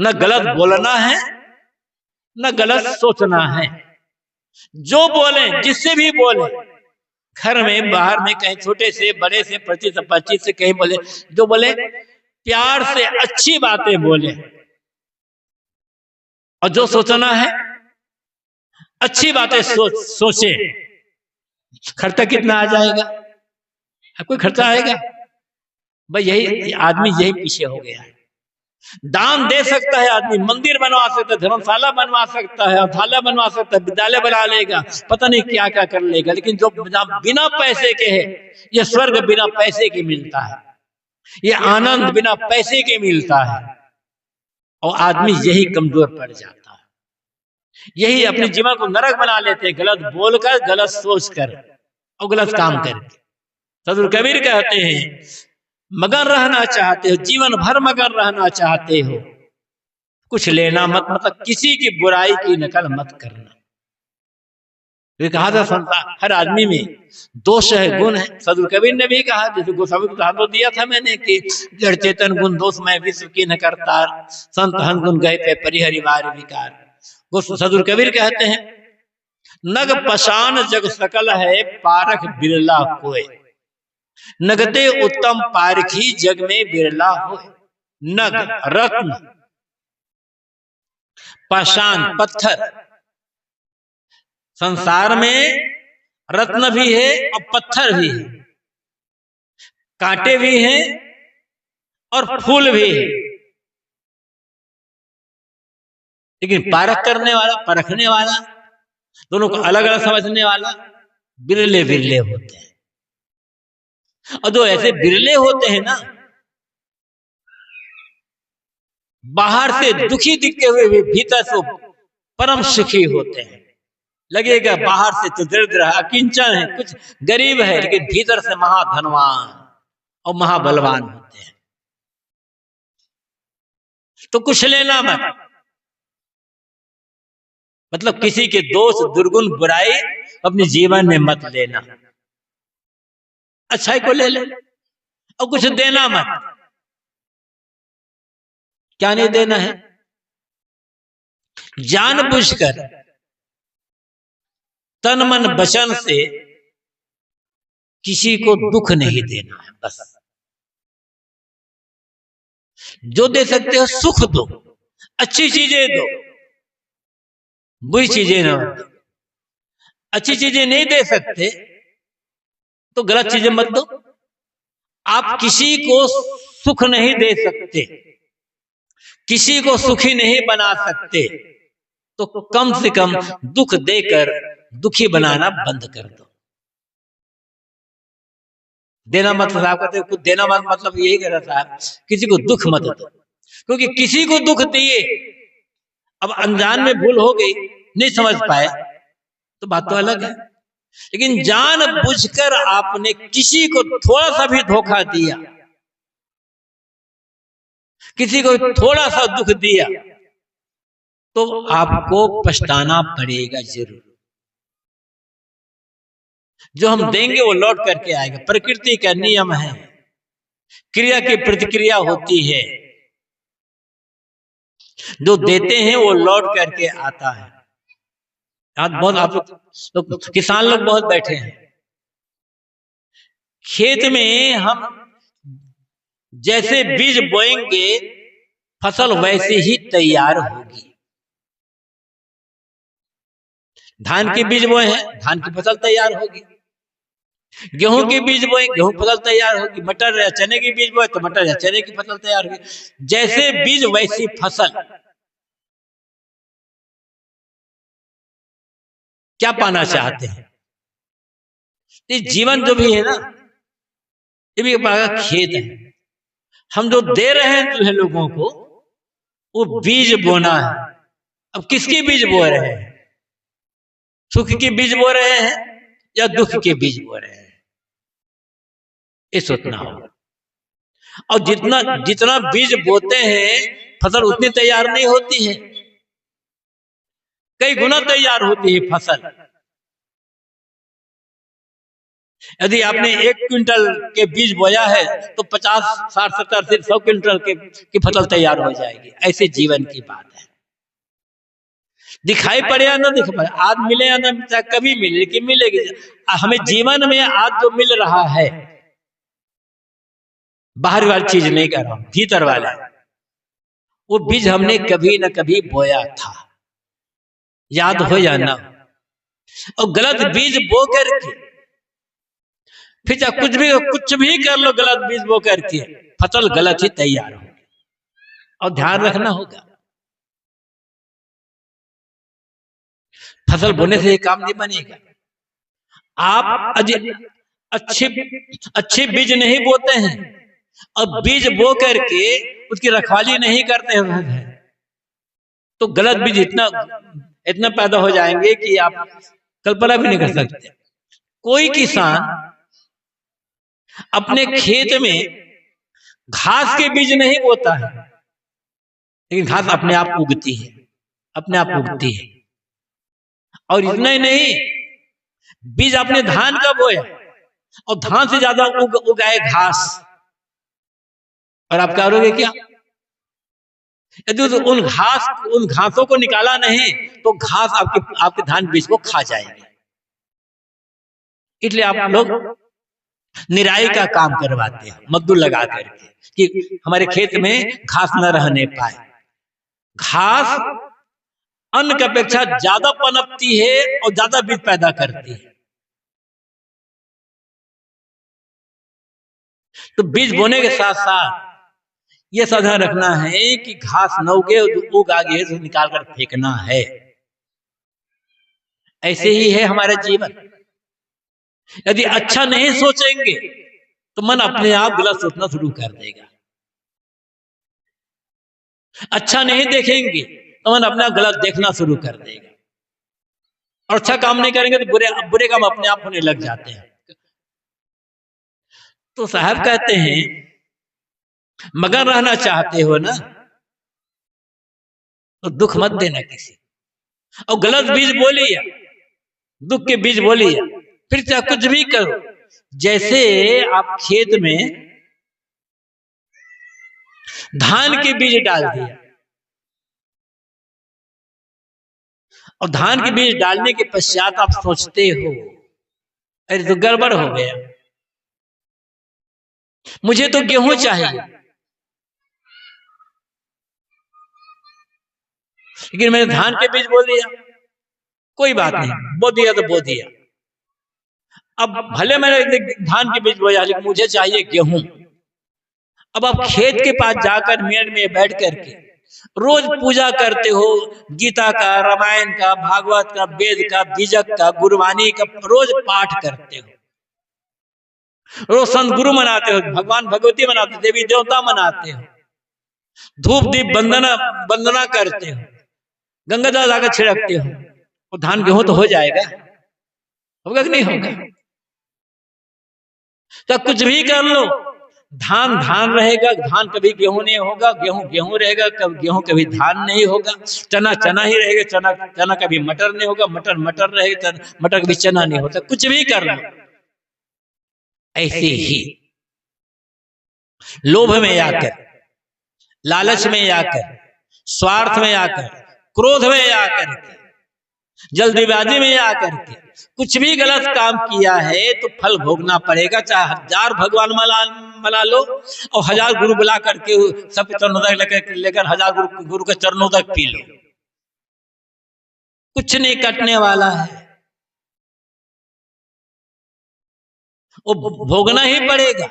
न गलत बोलना है, न गलत सोचना है। जो बोले, जिससे भी बोले, घर में, बाहर में, कहीं छोटे से बड़े से, परिचित से कहीं बोले, जो बोले प्यार से अच्छी बातें बोले। और जो सोचना है अच्छी बातें सोचे। खर्चा कितना आ जाएगा? कोई खर्चा आएगा? भाई यही आदमी यही पीछे हो गया है। दान दे सकता है आदमी, मंदिर बनवा सकता है, धर्मशाला बनवा सकता है, अथाला बनवा सकता है, विद्यालय बना लेगा, पता नहीं क्या क्या कर लेगा, लेकिन जो बिना पैसे के है, ये स्वर्ग बिना पैसे के मिलता है, ये आनंद बिना पैसे के मिलता है। और आदमी यही कमजोर पड़ जाता है, यही अपने जीवन को नरक बना लेते हैं, गलत बोलकर, गलत सोचकर और गलत काम करके। सदगुरु कबीर कहते हैं, मगन रहना चाहते हो, जीवन भर मगन रहना चाहते हो, कुछ लेना मत, मतलब किसी की बुराई की नकल मत करना। ये कहा था संसार, हर आदमी में दोष है, गुण है। सदगुरु कबीर ने भी कहा, जैसे गोस्वामी को दिया था मैंने कि जड़ चेतन गुण दोष मैं विश्व की न करतार, संत हन गुण गए पे परिहरिवार विकार। सदगुरु कबीर कहते हैं, नग पशान जग सकल है, पारख बिरला कोय, नगते उत्तम पारखी जग में बिरला होए। नग रत्न, पाषाण पत्थर, संसार में रत्न भी है और पत्थर भी है, कांटे भी हैं और फूल भी है, लेकिन पारख करने वाला, परखने वाला, दोनों को अलग अलग समझने वाला बिरले बिरले होते हैं। और जो ऐसे बिरले होते हैं ना, बाहर से दुखी दिखते हुए भी भीतर से परम सुखी होते हैं। लगेगा बाहर से तो दरिद्र है, अकिंचन है, कुछ गरीब है, लेकिन भीतर से महाधनवान और महाबलवान होते हैं। तो कुछ लेना मत, मतलब किसी के दोष दुर्गुण बुराई अपने जीवन में मत लेना, अच्छाई को ले ले और कुछ देना मत। क्या नहीं देना है? जानबूझकर तन मन वचन से किसी को दुख नहीं देना है, बस। जो दे सकते हो सुख दो, अच्छी चीजें दो, बुरी चीजें ना दो। अच्छी चीजें नहीं दे सकते तो गलत चीजें मत दो। आप किसी को सुख नहीं दे सकते, किसी को सुखी नहीं बना सकते, तो कम से कम दुख देकर दुखी बनाना बंद कर दो। देना मत, साहब कहते कुछ देना मत, मतलब यही कह रहा साहब, किसी को दुख मत दो, क्योंकि किसी को दुख दिए, अब अनजान में भूल हो गई, नहीं समझ पाए तो बात तो अलग है, लेकिन जानबूझकर आपने किसी को थोड़ा सा भी धोखा दिया, किसी को थोड़ा सा दुख दिया, तो आपको पछताना पड़ेगा जरूर। जो हम देंगे वो लौट करके आएगा, प्रकृति का नियम है, क्रिया की प्रतिक्रिया होती है। जो देते हैं वो लौट करके आता है। आज बहुत आप लोग किसान लोग बहुत बैठे हैं, खेत में हम जैसे बीज बोएंगे फसल वैसे ही तैयार होगी। धान के बीज बोए हैं, धान की फसल तैयार होगी। गेहूं के बीज बोए, गेहूं फसल तैयार होगी। मटर या चने के बीज बोए तो मटर या चने की फसल तैयार होगी। जैसे बीज वैसी फसल। क्या पाना चाहते हैं? ये जीवन जो भी है ना, ये भी खेत है। हम जो दे रहे हैं जो है लोगों को, वो बीज बोना है। अब किसकी बीज बो रहे हैं? सुख के बीज बो रहे हैं या दुख के बीज बो रहे हैं? ये सोचना होगा। और जितना बीज बोते हैं फसल उतनी तैयार नहीं होती है, कई गुना तैयार होती है फसल। यदि आपने 1 क्विंटल के बीज बोया है तो 50, 60, 70, 100 क्विंटल की फसल तैयार हो जाएगी। ऐसे जीवन की बात है। दिखाई पड़े या ना दिखाई पड़े, आज मिले या ना, चाहे कभी मिले, लेकिन मिलेगी। हमें जीवन में आज जो मिल रहा है, बाहर वाली चीज नहीं कर रहा हूं, भीतर वाला, वो बीज हमने कभी न कभी बोया था, याद हो या ना। और गलत बीज बो करके फिर चाहे कुछ भी कर लो गलत बीज बो करके, फसल गलत ही तैयार होगी। और ध्यान रखना होगा, फसल बोने से ये काम नहीं बनेगा। आप अच्छे बीज नहीं बोते हैं और बीज बो करके उसकी रखवाली नहीं करते हैं, तो गलत बीज इतना पैदा हो जाएंगे कि आप कल्पना भी नहीं कर सकते। कोई किसान अपने खेत में घास के बीज नहीं बोता है, लेकिन घास अपने आप उगती है, अपने आप उगती है। और इतना ही नहीं, बीज आपने धान का बोया और धान से ज्यादा उगाए घास, और आप करोगे क्या? यदि उन घासों को निकाला नहीं तो घास आपके धान बीज को खा जाएंगे। इसलिए आप लोग निराई का काम करवाते हैं मजदूर लगा करके कि हमारे खेत में घास न रहने पाए। घास अन्न की अपेक्षा ज्यादा पनपती है और ज्यादा बीज पैदा करती है। तो बीज बोने के साथ साथ यह सावधान रखना है कि घास न उगे, उग आगे तो निकाल कर फेंकना है। ऐसे ही है हमारा जीवन। यदि अच्छा नहीं सोचेंगे तो मन अपने आप गलत सोचना शुरू कर देगा। अच्छा नहीं देखेंगे तो मन अपना गलत देखना शुरू कर देगा। और अच्छा काम नहीं करेंगे तो बुरे काम अपने आप होने लग जाते हैं। तो साहब कहते हैं, मगन रहना चाहते हो ना तो दुख मत देना किसी। और गलत बीज बोलिए, दुख के बीज बोलिए, फिर चाहे कुछ भी करो। जैसे आप खेत में धान के बीज डाल दिया और धान के बीज डालने के पश्चात आप सोचते हो अरे तो गड़बड़ हो गया, मुझे तो गेहूं चाहिए, लेकिन मैंने धान के बीज बो दिया। कोई बात नहीं, बो दिया तो बो दिया। अब भले मैंने धान के बीज बोया, लेकिन मुझे चाहिए गेहूं। अब आप खेत के पास जाकर मेड़ में बैठ करके रोज पूजा करते हो, गीता का, रामायण का, भागवत का, वेद का, बीजक का, गुरबानी का रोज पाठ करते हो, रोज संत गुरु मनाते हो, भगवान भगवती मनाते हो, देवी देवता मनाते हो, धूप दीप वंदना करते हो, गंगा जल लाकर छिड़कते हो, और धान गेहूं तो हो जाएगा? होगा कि नहीं होगा? तो कुछ भी कर लो, धान धान रहेगा, धान कभी गेहूं नहीं होगा, गेहूं गेहूं रहेगा, कभी गेहूं कभी धान नहीं होगा, चना चना ही रहेगा, चना चना कभी मटर नहीं होगा, मटर मटर रहेगा, मटर कभी चना नहीं होता। कुछ भी कर लो। ऐसे ही लोभ में आकर, लालच में आकर, स्वार्थ में आकर, क्रोध में आकर के, जल्दीबाजी में आकर के कुछ भी गलत काम किया है तो फल भोगना पड़ेगा। चाहे 1000 भगवान मना लो और 1000 गुरु बुला करके सब चरणों तक लेकर 1000 गुरु के चरणों तक पी लो, कुछ नहीं कटने वाला है, वो भोगना ही पड़ेगा।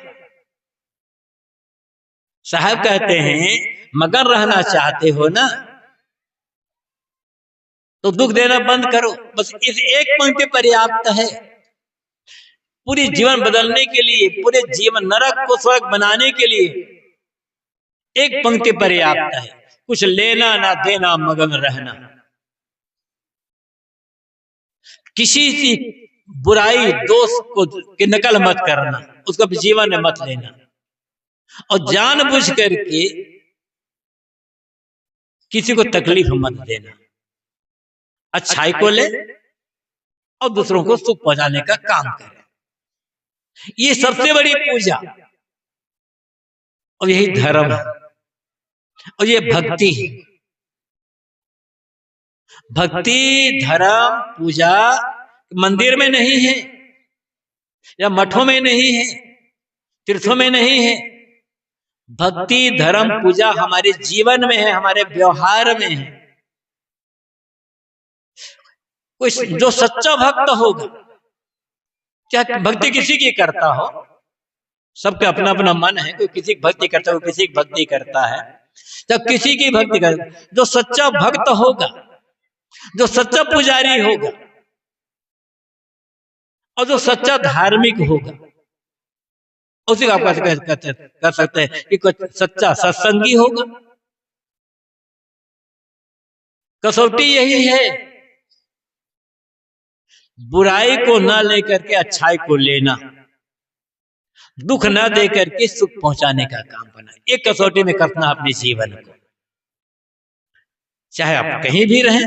साहब कहते हैं, मगन रहना चाहते हो ना तो दुख देना बंद करो। बस इस एक पंक्ति पर्याप्त है पूरी जीवन बदलने के लिए, पूरे जीवन नरक को स्वर्ग बनाने के लिए। एक पंक्ति पर्याप्त है, कुछ लेना ना देना, मगन रहना। किसी की बुराई दोष को की नकल मत करना, उसको जीवन में मत लेना, और जानबूझ करके किसी को तकलीफ मत देना। अच्छाई को ले और दूसरों को सुख पहुंचाने का काम करे। ये सबसे बड़ी पूजा और यही धर्म है और ये भक्ति है। भक्ति धर्म पूजा मंदिर में नहीं है या मठों में नहीं है, तीर्थों में नहीं है। भक्ति धर्म पूजा हमारे जीवन में है, हमारे व्यवहार में है। कोई जो सच्चा भक्त होगा चाहे भक्ति किसी की करता हो, सबका अपना अपना मन है, कोई किसी की भक्ति करता है, कोई किसी की भक्ति करता है। जब किसी की भक्ति कर, जो सच्चा भक्त होगा, जो सच्चा पुजारी होगा और जो सच्चा धार्मिक होगा, उसी को आप कर सकते हैं कि कुछ सच्चा सत्संगी होगा। कसौटी यही है, बुराई को न लेकर के अच्छाई को लेना, दुख न देकर के सुख पहुंचाने का काम करना, एक कसौटी में करना अपने जीवन को। चाहे आप कहीं भी रहें,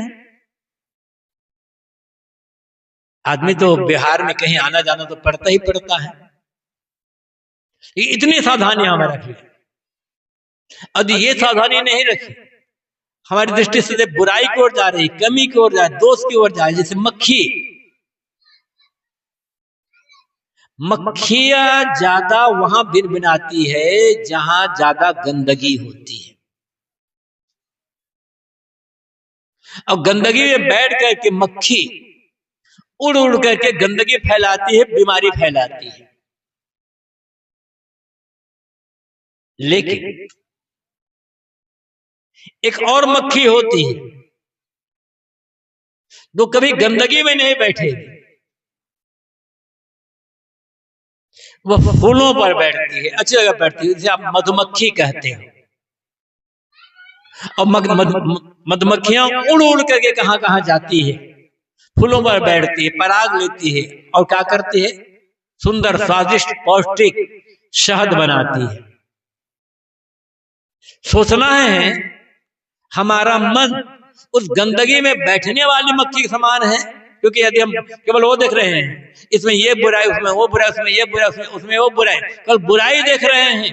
आदमी तो बिहार में कहीं आना जाना तो पड़ता ही पड़ता है, इतनी सावधानी हमें रखी। यदि ये सावधानी नहीं रखी, हमारी दृष्टि से बुराई की ओर जा रही, कमी की ओर जा रही, दोष की ओर जा रही। जैसे मक्खियां ज्यादा वहां भिनभिनाती है जहां ज्यादा गंदगी होती है, और गंदगी में बैठ करके मक्खी उड़ उड़ करके गंदगी फैलाती है, बीमारी फैलाती है। लेकिन एक और मक्खी होती है जो कभी गंदगी में नहीं बैठेगी, वह फूलों पर बैठती है, अच्छी जगह बैठती है, जिसे आप मधुमक्खी कहते हो। और मधुमक्खियां उड़ उड़ करके कहां कहां जाती है, फूलों पर बैठती है, पराग लेती है और क्या करती है, सुंदर स्वादिष्ट पौष्टिक शहद बनाती है। सोचना है हमारा मन उस गंदगी में बैठने वाली मक्खी के समान है, क्योंकि यदि हम केवल वो देख रहे हैं, इसमें ये बुराई, उसमें वो बुराई, उसमें ये बुराई, उसमें वो बुराई, कल बुराई देख रहे हैं,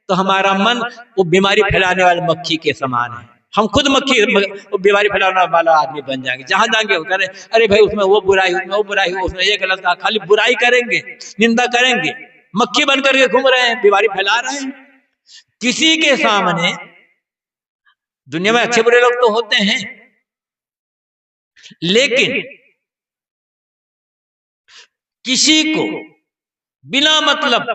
तो हमारा मन वो बीमारी फैलाने वाली मक्खी के समान है। हम खुद मक्खी, वो बीमारी फैलाने वाला आदमी बन जाएंगे। जहां जाएंगे वो करें, अरे भाई उसमें वो बुराई, उसमें वो बुराई, उसमें ये गलत था, खाली बुराई करेंगे, निंदा करेंगे, मक्खी बन करके घूम रहे हैं, बीमारी फैला रहे हैं। किसी के सामने, दुनिया में अच्छे बुरे लोग तो होते हैं, लेकिन किसी को बिना मतलब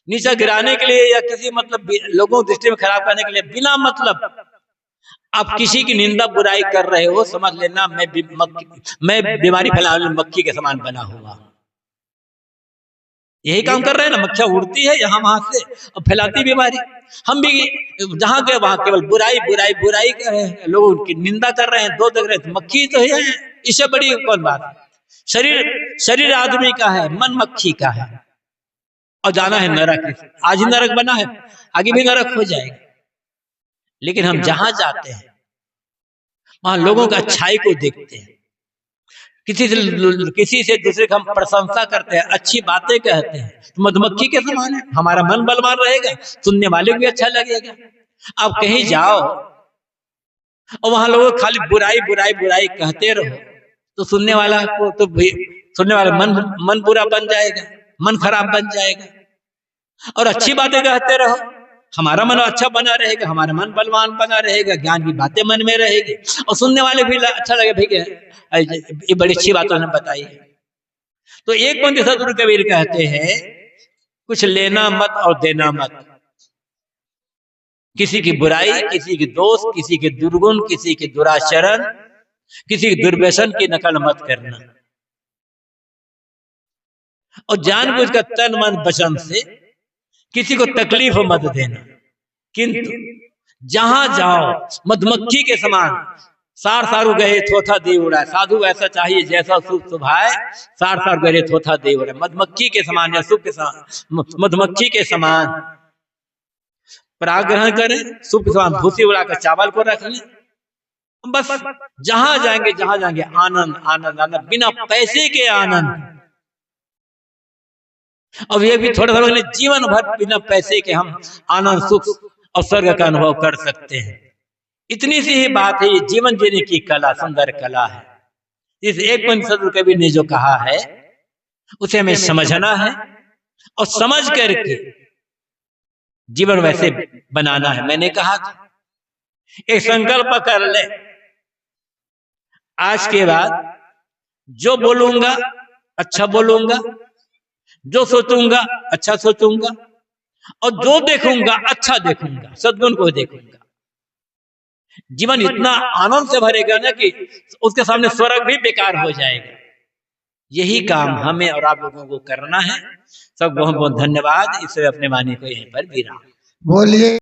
नीचा गिराने के लिए या किसी मतलब लोगों की दृष्टि में खराब करने के लिए, बिना मतलब आप किसी की निंदा बुराई कर रहे हो, समझ लेना मैं बीमारी फैलाने वाली मक्खी के समान बना हुआ। यही काम कर रहे हैं ना, मक्खियां उड़ती है यहाँ वहां से और फैलाती बीमारी। हम भी जहां गए वहां केवल बुराई बुराई बुराई कर रहे हैं, लोग उनकी निंदा कर रहे हैं, दो देख रहे हैं, मक्खी तो है, इससे बड़ी कौन बात है। शरीर आदमी का है, मन मक्खी का है, और जाना है नरक। आज ही नरक बना है, आगे भी नरक हो जाएगा। लेकिन हम जहां जाते हैं वहां लोगों का अच्छाई को देखते हैं, किसी से दूसरे का हम प्रशंसा करते हैं, अच्छी बातें कहते हैं, तो मधुमक्खी के समान है, हमारा मन बलवान रहेगा, सुनने वाले को भी अच्छा लगेगा। आप कहीं जाओ और वहां लोग खाली बुराई बुराई बुराई कहते रहो, तो सुनने वाला को तो सुनने वाला मन बुरा बन जाएगा, मन खराब बन जाएगा। और अच्छी बातें कहते रहो, हमारा मन अच्छा बना रहेगा, हमारा मन बलवान बना रहेगा, ज्ञान की बातें मन में रहेगी, और सुनने वाले भी अच्छा लगे, भैया ये बड़ी अच्छी बात उन्होंने बताई है। तो एक पंथी सदगुरु कबीर कहते हैं, कुछ लेना मत और देना मत, किसी की बुराई, किसी की दोष, किसी के दुर्गुण, किसी के दुराचरण, किसी के दुर्व्यसन की नकल मत करना, और जानबूझकर तन मन वचन से किसी को तकलीफ मत देना। किंतु जहां जाओ मधुमक्खी के समान सार सारू गए थोथा दे उड़ाए, साधु ऐसा चाहिए जैसा सुख सुभाए, सार सार गए थोथा दे उड़ाए। मधुमक्खी के समान या सुख के समान, मधुमक्खी के समान पराग ग्रहण करें, सुख के समान भूसी उड़ाकर चावल को रख लें, बस जहां जाएंगे आनंद आनंद आनंद, बिना पैसे के आनंद। अब ये भी थोड़ा थोड़ा जीवन भर बिना पैसे के हम आनंद सुख और स्वर्ग का अनुभव कर सकते हैं। इतनी सी ही बात है, ये जीवन जीने की कला, सुंदर कला है। इस एक पंथी सदगुरु कबीर ने जो कहा है उसे हमें समझना है, और समझ करके जीवन वैसे बनाना है। मैंने कहा था एक संकल्प कर ले, आज के बाद जो बोलूंगा अच्छा बोलूंगा, जो सोचूंगा अच्छा सोचूंगा, और जो देखूंगा अच्छा देखूंगा, सद्गुण को देखूंगा। जीवन इतना आनंद से भरेगा ना कि उसके सामने स्वर्ग भी बेकार हो जाएगा। यही काम हमें और आप लोगों को करना है। सब बहुत बहुत धन्यवाद। इससे अपने वाणी को यहीं पर विराम। बोलिए।